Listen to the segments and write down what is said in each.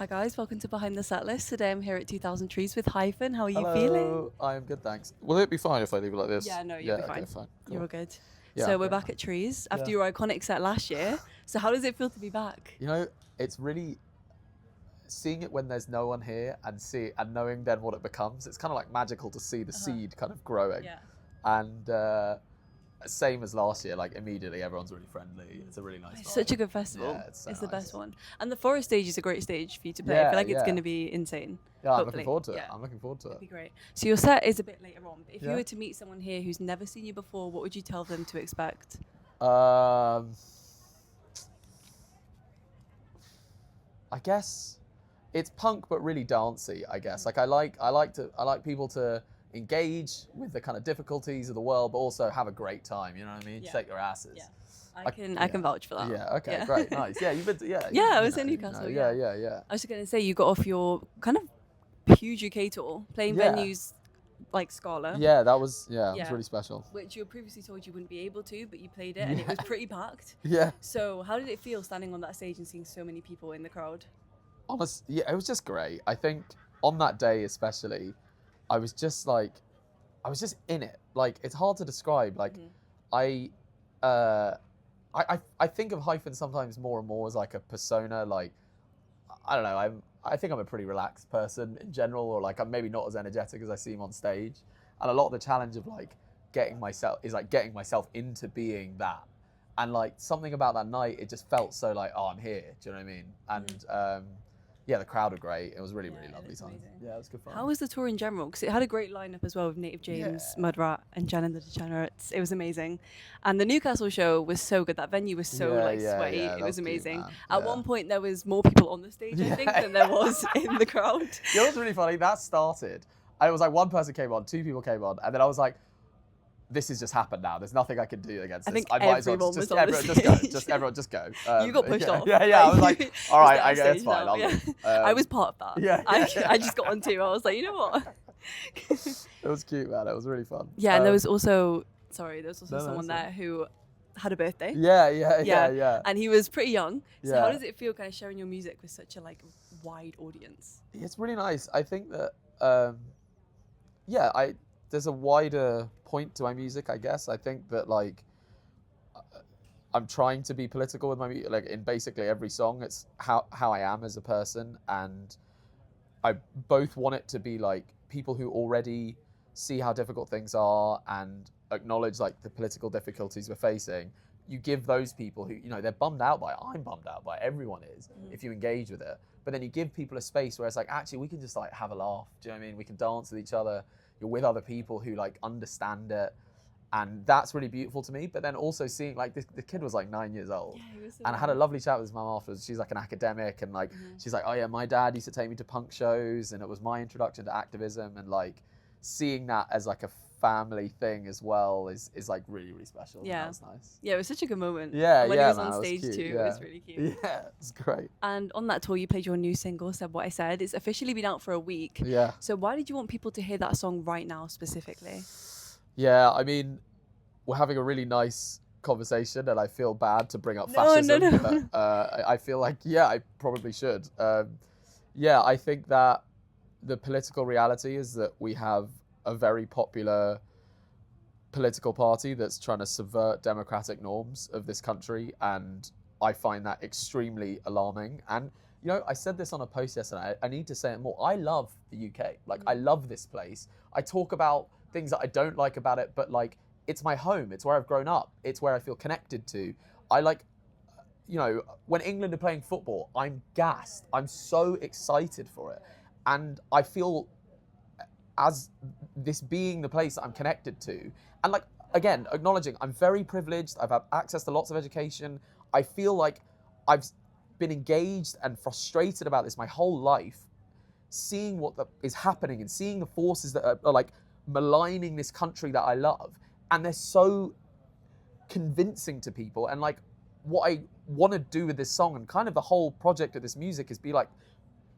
Hi guys, welcome to Behind the Set List. Today I'm here at 2000Trees with Hyphen. How are you feeling? Hello, I am good, thanks. Will it be fine if I leave it like this? Yeah, no, you'll be fine. Okay, fine. Cool. You're all good. Yeah, So we're great. back at Trees after Yeah. your iconic set last year. So how does it feel to be back? You know, it's really seeing it when there's no one here and knowing then what it becomes. It's kind of like magical to see the seed kind of growing. Yeah. And same as last year, like immediately everyone's really friendly. It's a really nice It's vibe. such a good festival. Yeah, it's so the nice. best one. And the forest stage is a great stage for you to play. I Yeah, feel like it's yeah. going to be insane. Yeah, I'm hopefully. looking forward to it. Yeah. I'm looking forward to It'd be it. great. So your set is a bit later on, but if you Yeah. were to meet someone here who's never seen you before, what would you tell them to expect? I guess it's punk but really dancey, I guess. Like I like people to engage with the kind of difficulties of the world but also have a great time, you know what I mean? Yeah. Shake their asses. Yeah. I can vouch for that. Yeah, okay, great, nice. Yeah, you've been to, Yeah, you I was in know, Newcastle, yeah. I was just going to say, you got off your kind of huge UK tour, playing Yeah. venues like Scala, Yeah, that was it was Yeah. really special. which you were previously told you wouldn't be able to, but you played it and it was pretty packed. Yeah. So how did it feel standing on that stage and seeing so many people in the crowd? Yeah, it was just great. I think on that day especially, I was just in it. Like it's hard to describe. Like I think of Hyphen sometimes more and more as like a persona. Like I don't know. I think I'm a pretty relaxed person in general, or like I'm maybe not as energetic as I seem on stage. And a lot of the challenge of like getting myself into being that. And like something about that night, it just felt so like, oh, I'm here. Do you know what I mean? And yeah, the crowd were great. It was really, really it lovely looks time. amazing. Yeah, it was good fun. How was the tour in general? Because it had a great lineup as well with Native James, Yeah. Mudrat, and Jan and the Degenerates. It was amazing. And the Newcastle show was so good. That venue was so sweaty. Yeah, It that was cute, amazing. man. At Yeah. one point, there was more people on the stage, I think, than there was in the crowd. You know what's really funny? That started. It was like one person came on, two people came on, and then I was like, this has just happened now. There's nothing I can do against I this. think I might as well everyone just was on the everyone just go. stage. Just everyone just go. You got pushed off. Yeah. I was like, all right, I Just guess it's downstage fine. now, I'll yeah. leave. I was part of that. yeah, I yeah. just got on too. I was like, you know what? It was cute, man. It was really fun. Yeah, and there was also no, someone that's there who had a birthday. Yeah. And he was pretty young. So how Yeah. does it feel kind of sharing your music with such a like wide audience? It's really nice. I think that, there's a wider point to my music, I guess. I think that like, I'm trying to be political with my music, like in basically every song. It's how I am as a person, and I both want it to be like people who already see how difficult things are and acknowledge like the political difficulties we're facing. You give those people who, they're bummed out by it. I'm bummed out by it. Everyone is, if you engage with it. But then you give people a space where it's like, actually, we can just like have a laugh. Do you know what I mean? We can dance with each other. You're with other people who like understand it. And that's really beautiful to me. But then also seeing like the kid was like 9 years old. Yeah, he was so And I had a young. lovely chat with his mum afterwards. She's like an academic, and like she's like, oh yeah, my dad used to take me to punk shows, and it was my introduction to activism, and like seeing that as like a family thing as well is like really, really special. Yeah. That was nice. Yeah, it was such a good moment. Yeah, And when yeah, he was man, on it was stage cute, too, yeah. it was really cute. Yeah, it's great. And on that tour, you played your new single, Said What I Said. It's officially been out for a week. Yeah. So why did you want people to hear that song right now specifically? Yeah, I mean, we're having a really nice conversation, and I feel bad to bring up No, fascism. no. But I feel like, yeah, I probably should. Yeah, I think that the political reality is that we have a very popular political party that's trying to subvert democratic norms of this country, and I find that extremely alarming. And I said this on a post yesterday. I need to say it more. I love the UK. Like, I love this place. I talk about things that I don't like about it, but like, it's my home. It's where I've grown up. It's where I feel connected to. I like, when England are playing football, I'm gassed. I'm so excited for it. And I feel as this being the place that I'm connected to. And like, again, acknowledging I'm very privileged. I've had access to lots of education. I feel like I've been engaged and frustrated about this my whole life, seeing what is happening and seeing the forces that are like maligning this country that I love. And they're so convincing to people. And like, what I want to do with this song and kind of the whole project of this music is be like,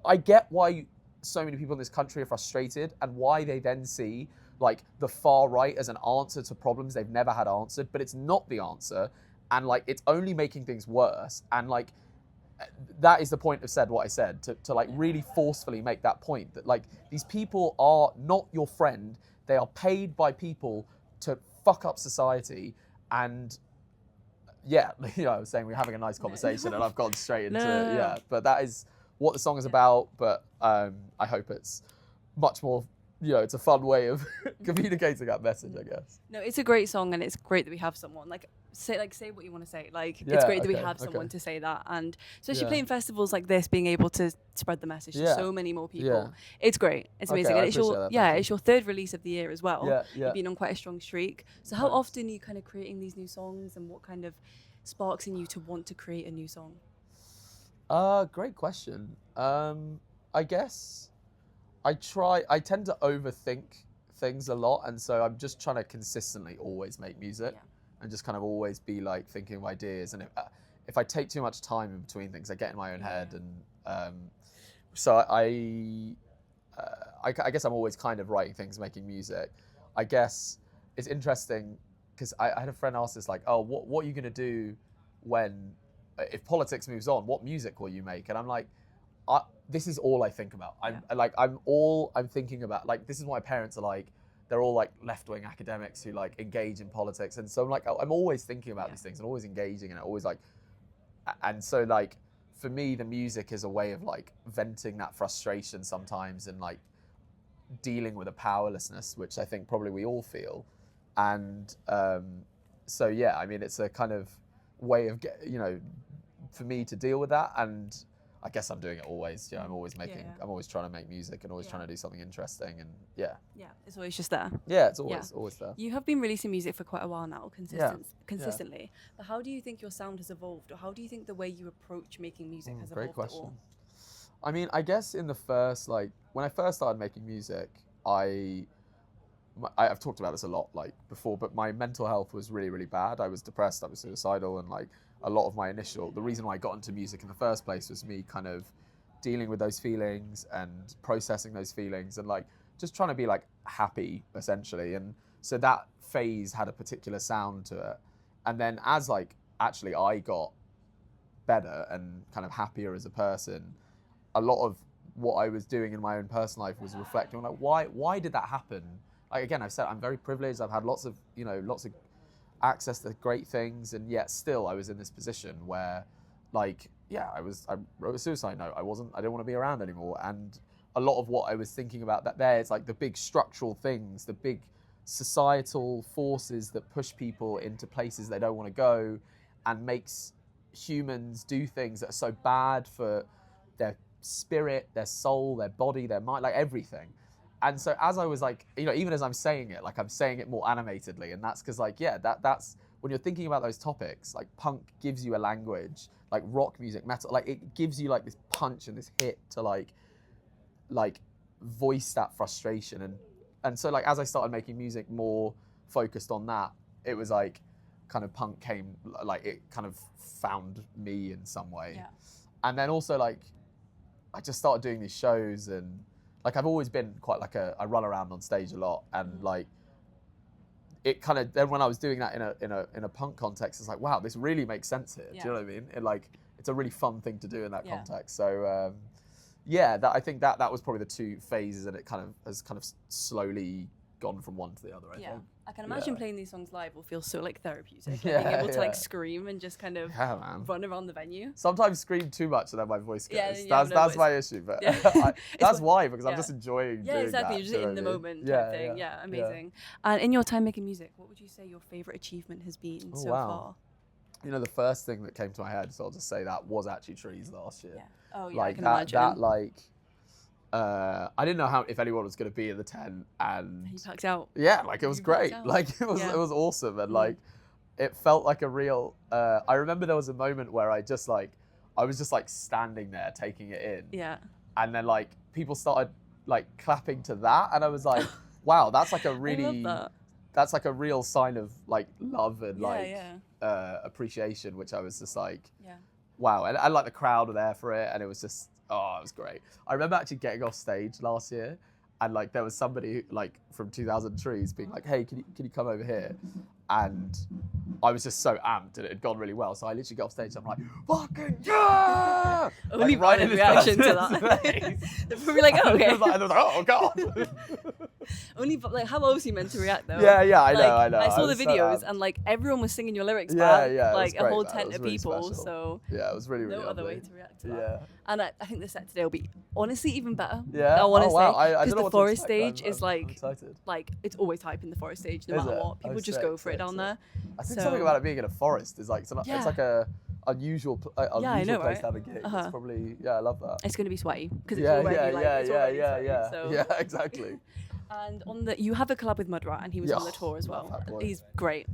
I get why so many people in this country are frustrated, and why they then see like the far right as an answer to problems they've never had answered, but it's not the answer. And like, it's only making things worse. And like, that is the point of said what I said, to like really forcefully make that point that like these people are not your friend. They are paid by people to fuck up society. And yeah, I was saying we're having a nice conversation and I've gone straight into No. but that is what the song is about. But I hope it's much more, it's a fun way of communicating that message, I guess. No, it's a great song, and it's great that we have someone say what you want to say. It's great that we have someone to say that, and especially playing festivals like this, being able to spread the message to so many more people. Yeah. It's great. It's amazing. Okay, And it's your third release of the year as well. Yeah. You've been on quite a strong streak. So how often are you kind of creating these new songs, and what kind of sparks in you to want to create a new song? Great question. I guess I tend to overthink things a lot, and so I'm just trying to consistently always make music and just kind of always be like thinking of ideas. And if I take too much time in between things, I get in my own head, and so I guess I'm always kind of writing things, making music. I guess it's interesting because I had a friend ask this, like, oh, what are you gonna do if politics moves on? What music will you make? And I'm like, this is all I think about. I'm thinking about, like, this is what my parents are like. They're all like left-wing academics who like engage in politics, and so I'm always thinking about these things and always engaging, and always like, and so like for me, the music is a way of like venting that frustration sometimes, and like dealing with a powerlessness, which I think probably we all feel. And so yeah, I mean, it's a kind of way of for me to deal with that. And I guess I'm doing it always. I'm always making. I'm always trying to make music and always trying to do something interesting. And yeah, it's always just there. Yeah, it's always there. You have been releasing music for quite a while now, consistently. But how do you think your sound has evolved, or how do you think the way you approach making music has evolved? Great question. At all? I mean, I guess in the first, like, when I first started making music, I've talked about this a lot, like, before, but my mental health was really, really bad. I was depressed, I was suicidal, and like a lot of the reason why I got into music in the first place was me kind of dealing with those feelings and processing those feelings and like just trying to be like happy, essentially. And so that phase had a particular sound to it. And then as like actually I got better and kind of happier as a person, a lot of what I was doing in my own personal life was reflecting on like, why did that happen? Like, again, I've said I'm very privileged. I've had lots of access to great things, and yet still I was in this position where, like, I wrote a suicide note. I didn't want to be around anymore. And a lot of what I was thinking about it's like the big structural things, the big societal forces that push people into places they don't want to go, and makes humans do things that are so bad for their spirit, their soul, their body, their mind, like everything. And so as I was like, even as I'm saying it, like I'm saying it more animatedly, and that's because like, that's when you're thinking about those topics, like punk gives you a language, like rock music, metal, like it gives you like this punch and this hit to like voice that frustration. And so like, as I started making music more focused on that, it was like kind of punk came, like it kind of found me in some way. Yeah. And then also like, I just started doing these shows, and like I've always been quite like I run around on stage a lot, and like it kind of, then when I was doing that in a punk context, it's like, wow, this really makes sense here. Do you know what I mean? It's a really fun thing to do in that context. So I think that was probably the two phases, and it kind of has kind of slowly gone from one to the other, I think. I can imagine playing these songs live will feel so like therapeutic. Being able to like scream and just kind of run around the venue. Sometimes scream too much and then my voice goes. That's my issue, but that's why, because I'm just enjoying doing that. You're just in the moment type thing. Yeah, amazing. And in your time making music, what would you say your favorite achievement has been so far? The first thing that came to my head, so I'll just say that, was actually Trees last year. Yeah. Oh yeah, like I can imagine. I didn't know if anyone was going to be in the tent, and you packed out. Yeah, like it was great. Like it was awesome, and like it felt like a real. I remember there was a moment where I was just like standing there taking it in. Yeah. And then like people started like clapping to that, and I was like, wow, that's like a really. I love that. That's like a real sign of like love and appreciation, which I was just like, wow, and like the crowd were there for it, and it was just. Oh, it was great. I remember actually getting off stage last year, and like there was somebody like from 2000Trees being like, hey, can you come over here? And I was just so amped and it had gone really well. So I literally get off stage and I'm like, fucking yeah! Only like, right in reaction to that. They're probably like, oh, okay. I was like, oh, God. Only, like, how else are you meant to react though? Yeah, I know. I saw the videos so and like everyone was singing your lyrics back. Like a whole tent of really people. special. So yeah, it was really, really no other lovely. way to react to that. And I think the set today will be honestly even better. Yeah. I want to wow. say because the forest stage is I'm excited. like it's always hype in the forest stage no matter what. People just go for it down there. I think something about it being in a forest is like it's like a unusual place to have a gig. It's probably I love that. It's going to be sweaty because it's already yeah. So. Yeah, exactly. And you have a collab with Mudrat, and he was on the tour as well. He's great.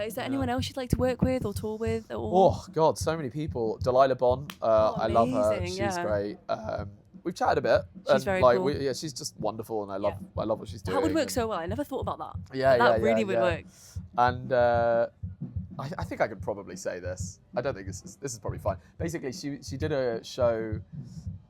Is there anyone else you'd like to work with or tour with? Oh God, so many people. Delilah Bond, I love her. She's great. We've chatted a bit. She's very cool. She's just wonderful, and I love what she's doing. That would work so well. I never thought about that. That really would work. And I think I could probably say this. I don't think this is probably fine. Basically, she did a show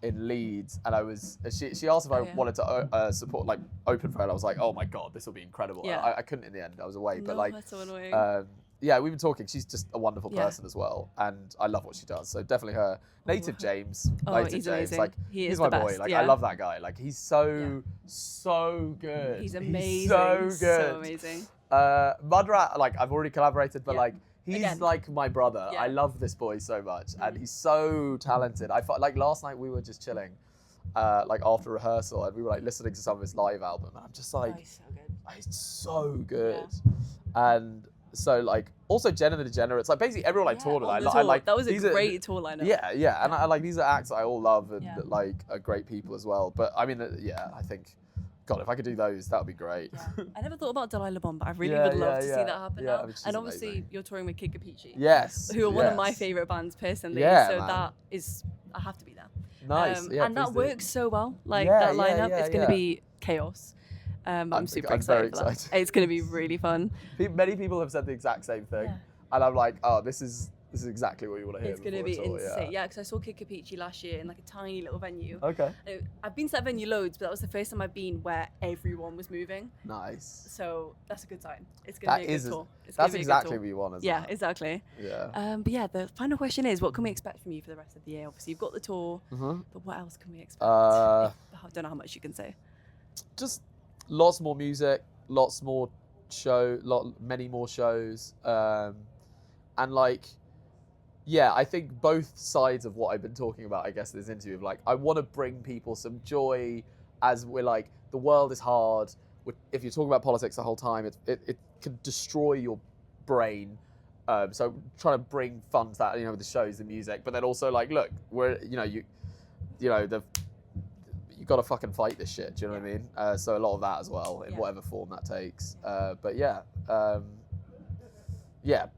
in Leeds, and she asked if I wanted to support, like, open for her. And I was like, oh my God, this will be incredible. I couldn't in the end. I was away, but like, that's so annoying. We've been talking. She's just a wonderful person as well, and I love what she does. So definitely her. Native James, he's James, amazing. like he's my the boy. best. Like I love that guy. Like he's so good. He's amazing. He's so good. So amazing. Mudrat, like I've already collaborated, but like he's like my brother. Yeah. I love this boy so much, and he's so talented. I felt like last night we were just chilling, like after rehearsal, and we were like listening to some of his live album, and I'm just like, he's so good, and so like also Jenna the Degenerates, like basically everyone I toured with, I like. That was a great tour lineup. Yeah, and I like these are acts I all love and that like are great people as well. But I mean, I think. God, if I could do those, that would be great. Yeah. I never thought about Delilah Bond, but I really would love to see that happen now. And obviously, amazing. You're touring with Kid Capici. Yes. Who are one of my favourite bands personally. So that is, I have to be there. Nice. And that works so well. Like that lineup, it's going to be chaos. I'm super excited for that. It's going to be really fun. Many people have said the exact same thing. And I'm like, oh, this is exactly what you want to hear. It's going to be insane. Yeah, because I saw Kid Capici last year in like a tiny little venue. Okay. I've been to that venue loads, but that was the first time I've been where everyone was moving. Nice. So that's a good sign. It's going to be a good tour. That's exactly what you want, isn't it? Yeah, exactly. Yeah. But yeah, the final question is, what can we expect from you for the rest of the year? Obviously, you've got the tour, but what else can we expect? I don't know how much you can say. Just lots more music, lots more many more shows, and like. Yeah, I think both sides of what I've been talking about, I guess, in this interview, of like, I want to bring people some joy as we're like, the world is hard. If you're talking about politics the whole time, it can destroy your brain. So trying to bring fun to that, with the shows, the music, but then also like, look, you got to fucking fight this shit. Do you know what I mean? So a lot of that as well, in whatever form that takes. But yeah.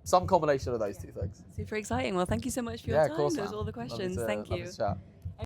Some combination of those two things. Super exciting. Well, thank you so much for your time. Of course, those are all the questions. Thank you. Chat.